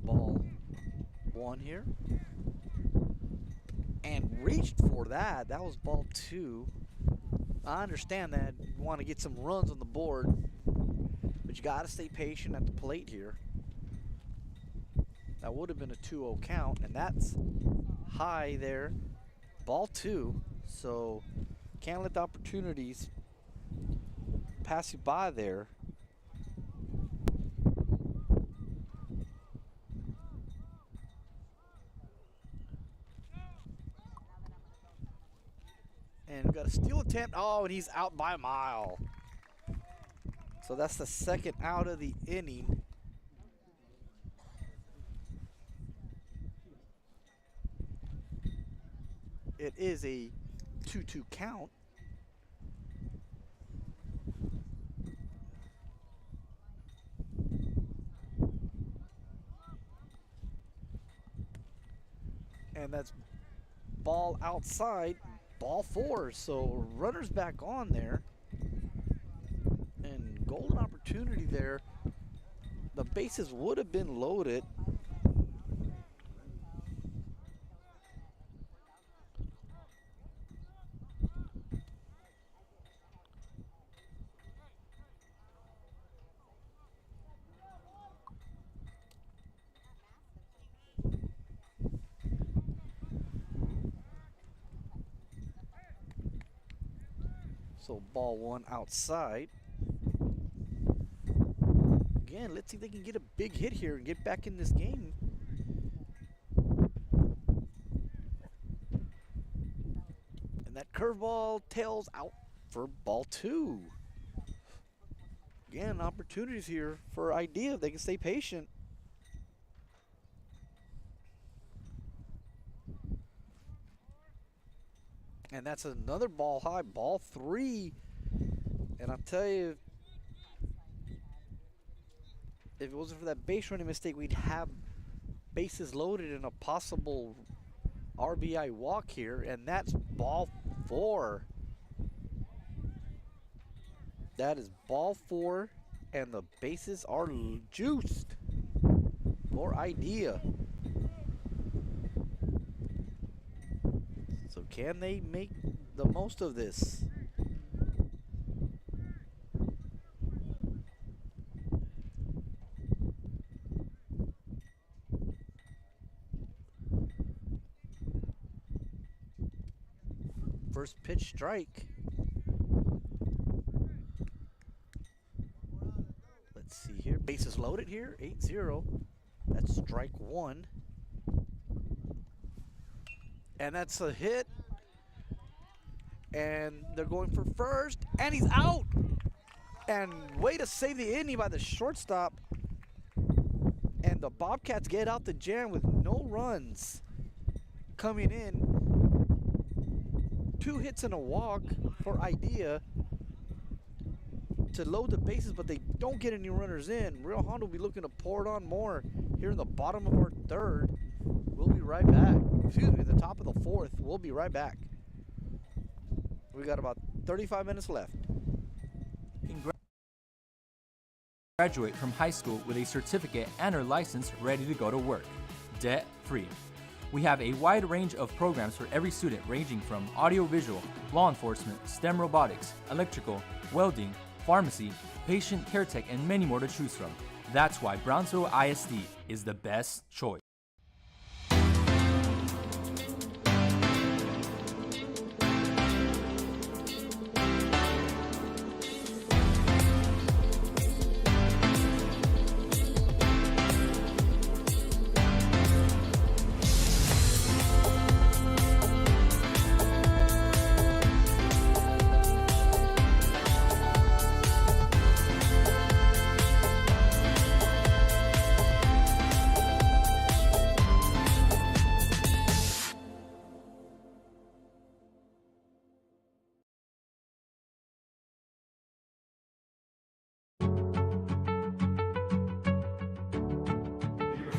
Ball 1 here. And reached for that. That was ball 2. I understand that you want to get some runs on the board, but you got to stay patient at the plate here. That would have been a 2-0 count, and that's high there. Ball 2, so can't let the opportunities pass you by there. And we got a steal attempt. Oh, and he's out by a mile. So that's the second out of the inning. It is a 2-2 count. And that's ball outside. Ball 4, so runners back on there. And golden opportunity there. The bases would have been loaded. So ball 1 outside. Again, let's see if they can get a big hit here and get back in this game. And that curveball tails out for ball 2. Again, opportunities here for Idea if they can stay patient. And that's another ball high, ball 3. And I'll tell you, if it wasn't for that base running mistake, we'd have bases loaded and a possible RBI walk here. And that's ball 4. That is ball 4, and the bases are juiced for Idea. So can they make the most of this? First pitch strike. Let's see here. Bases loaded here. 8-0. That's strike 1. And that's a hit. And they're going for first. And he's out. And way to save the inning by the shortstop. And the Bobcats get out the jam with no runs coming in. 2 hits and a walk for Idea to load the bases, but they don't get any runners in. Real Hondo will be looking to pour it on more here in the bottom of our 3rd. We'll be right back. Excuse me, the top of the 4th. We'll be right back. We got about 35 minutes left. Graduate from high school with a certificate and or license ready to go to work, debt-free. We have a wide range of programs for every student, ranging from audiovisual, law enforcement, STEM robotics, electrical, welding, pharmacy, patient care tech, and many more to choose from. That's why Brownsville ISD is the best choice.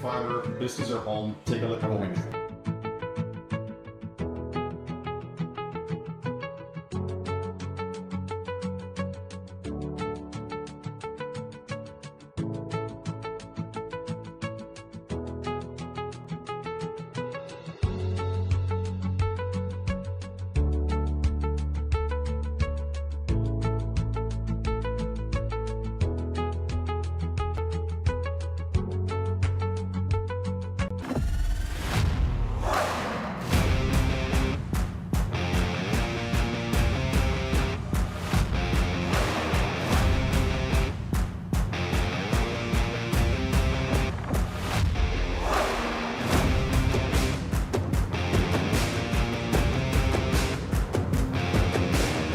Fiber, this is our home. Take a look at what we do.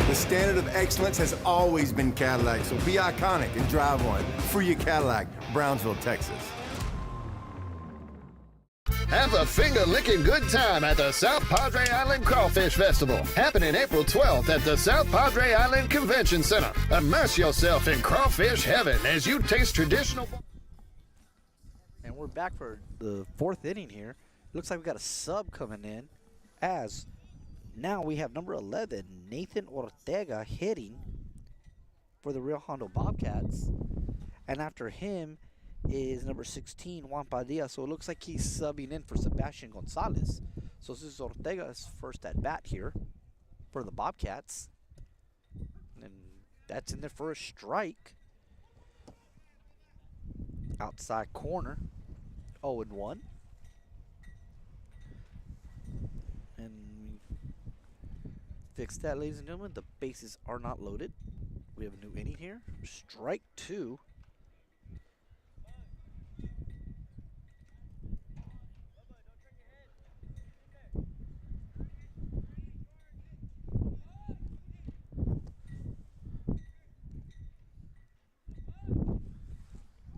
The standard of excellence has always been Cadillac, so be iconic and drive one. Free your Cadillac, Brownsville, Texas. Have a finger-licking good time at the South Padre Island Crawfish Festival, happening April 12th at the South Padre Island Convention Center. Immerse yourself in crawfish heaven as you taste traditional... And we're back for the 4th inning here. Looks like we got a sub coming in, as now we have number 11, Nathan Ortega, hitting for the Real Hondo Bobcats. And after him is number 16, Juan Padilla. So it looks like he's subbing in for Sebastian Gonzalez. So this is Ortega's first at bat here for the Bobcats. And that's in there for a strike. Outside corner, 0-1. And fix that, ladies and gentlemen. The bases are not loaded. We have a new inning here. Strike 2.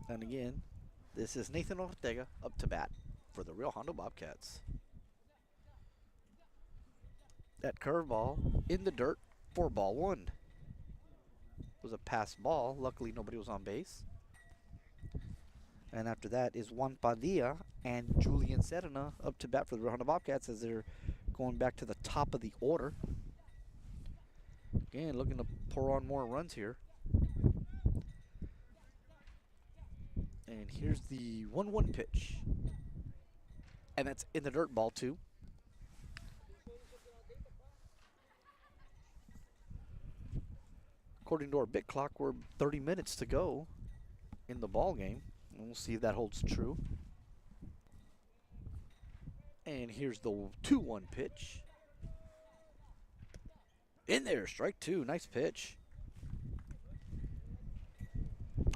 And again, this is Nathan Ortega up to bat for the Real Hondo Bobcats. That curveball in the dirt for ball 1. Was a pass ball. Luckily, nobody was on base. And after that is Juan Padilla and Julian Serna up to bat for the Real Hondo Bobcats as they're going back to the top of the order. Again, looking to pour on more runs here. And here's the 1-1 pitch. And that's in the dirt, ball 2. According to our bit clock, we're 30 minutes to go in the ball game. We'll see if that holds true. And here's the 2-1 pitch. In there, strike 2. Nice pitch.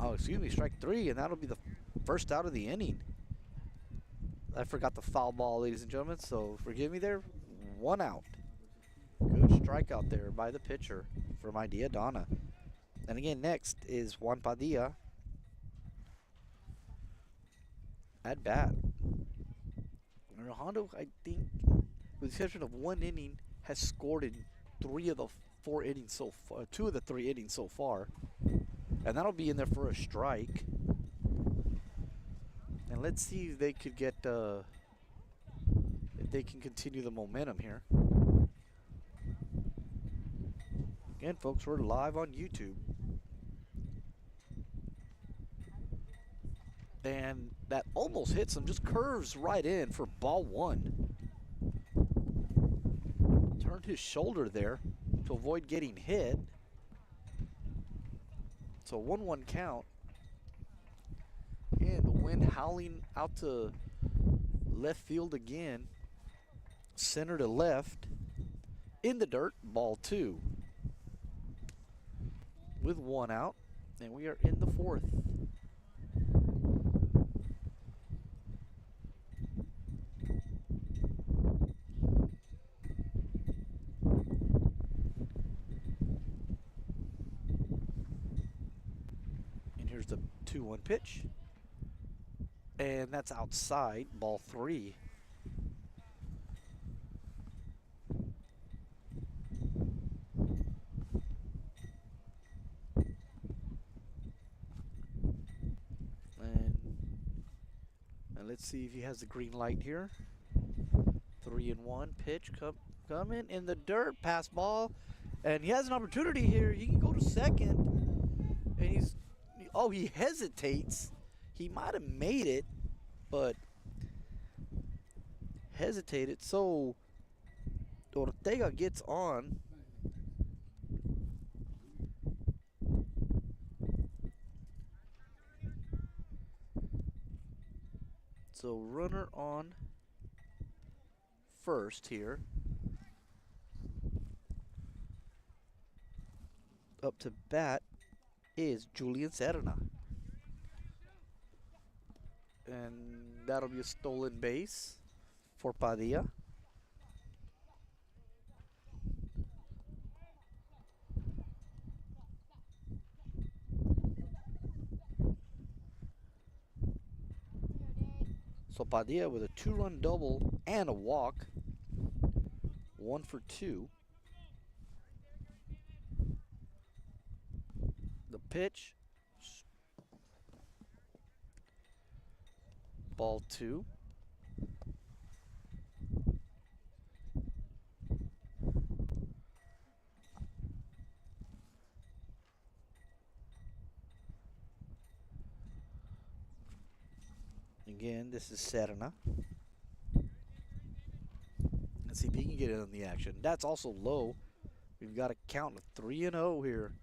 Oh, excuse me, strike 3, and that'll be the first out of the inning. I forgot the foul ball, ladies and gentlemen, so forgive me there. 1 out. Good strikeout there by the pitcher from Idea Donna. And again, next is Juan Padilla. at bat. Hondo, I think, with the exception of one inning, has scored in 3 of the 4 innings so far, 2 of the 3 innings so far, and that'll be in there for a strike. And let's see if they could get, if they can continue the momentum here. Again, folks, we're live on YouTube. And that almost hits him, just curves right in for ball 1. Turned his shoulder there to avoid getting hit. So 1-1 count. And the wind howling out to left field again. Center to left. In the dirt, ball 2. With 1 out. And we are in the 4th. Here's the 2-1 pitch. And that's outside, ball 3. And let's see if he has the green light here. 3-1 pitch coming in the dirt, pass ball. And he has an opportunity here. He can go to second. And he hesitates. He might have made it, but hesitated. So Ortega gets on. So runner on first here. Up to bat is Julian Serna. And that'll be a stolen base for Padilla. So Padilla with a 2-run double and a walk. 1 for 2. The pitch. Ball 2. Again, this is Serna. Let's see if he can get in on the action. That's also low. We've got a count of 3-0 here.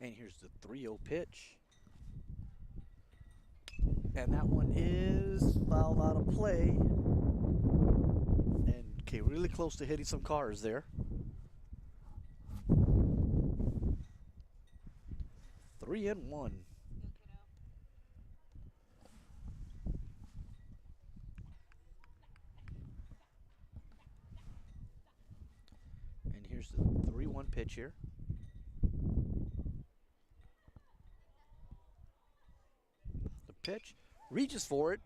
And here's the 3-0 pitch. And that one is fouled out of play. And came really close to hitting some cars there. 3-1. And here's the 3-1 pitch here. Pitch, reaches for it.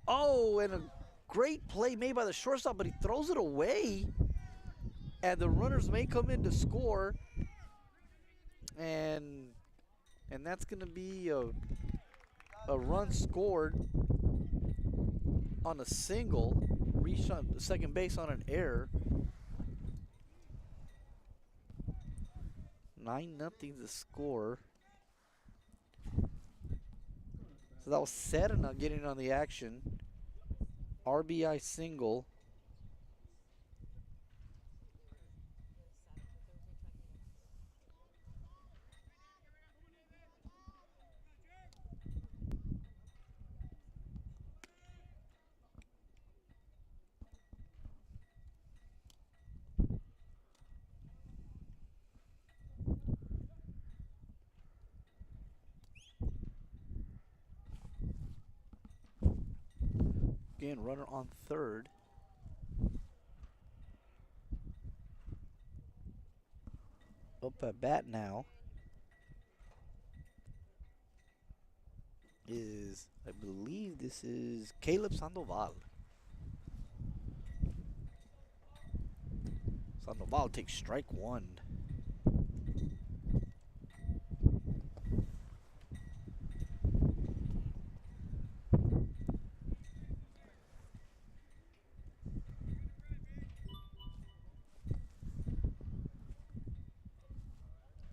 Oh, and a great play made by the shortstop, but he throws it away. And the runners may come in to score. And that's going to be a run scored on a single, reached on second base on an error. 9-0 the score. So that was Serna getting on the action. RBI single. Again, runner on third. Up at bat now is, I believe this is Caleb Sandoval. Sandoval takes strike one.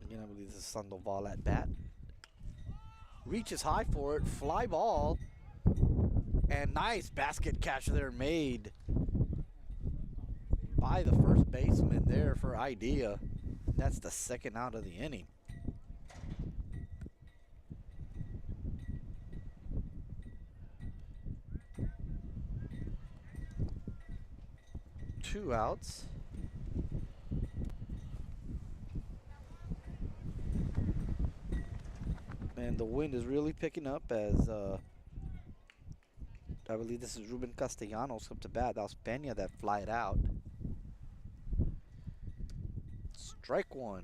Again, I believe this is Sandoval at bat. Reaches high for it, fly ball, and nice basket catch there made by the first baseman there for Idea. That's the second out of the inning. Two outs. And the wind is really picking up as I believe this is Ruben Castellanos up to bat. That was Peña that flied out. Strike one.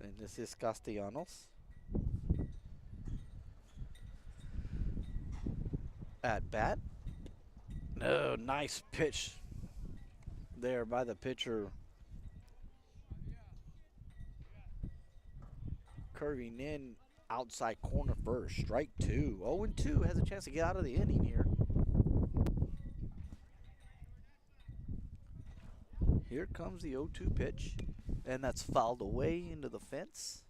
And this is Castellanos. At bat. Oh, nice pitch there by the pitcher. Curving in outside corner first. Strike two. 0-2 has a chance to get out of the inning here. Here comes the 0-2 pitch. And that's fouled away into the fence.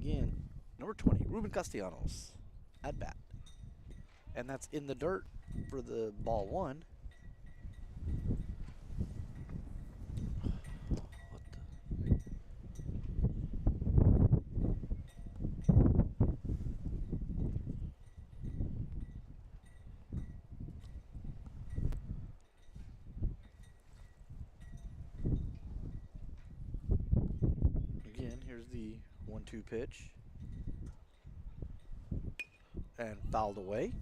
Again, number 20, Ruben Castellanos at bat. And that's in the dirt for the ball one. Again, here's the 1-2 pitch. And fouled away.